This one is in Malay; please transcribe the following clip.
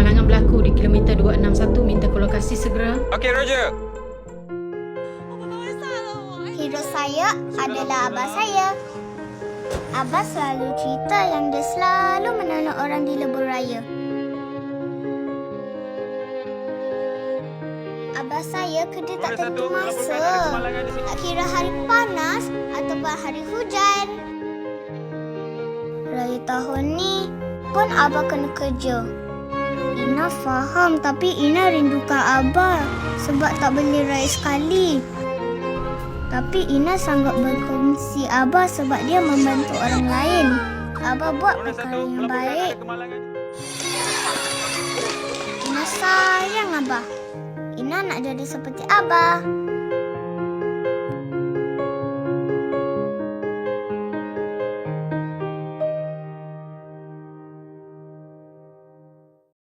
kemalangan berlaku di kilometer 261. Minta ke lokasi segera. Okey, Roger. Hero saya adalah abah saya. Abah selalu cerita yang dia selalu menolong orang di lebuh raya. Abah saya kerja tak tentu masa. Tak kira hari panas ataupun hari hujan. Raya tahun ni pun abah kena kerja. Ina faham tapi Ina rindukan abah sebab tak boleh raya sekali. Tapi Ina sanggup berkongsi abah sebab dia membantu orang lain. Abah buat perkara yang baik. Ina sayang abah. Ina nak jadi seperti abah.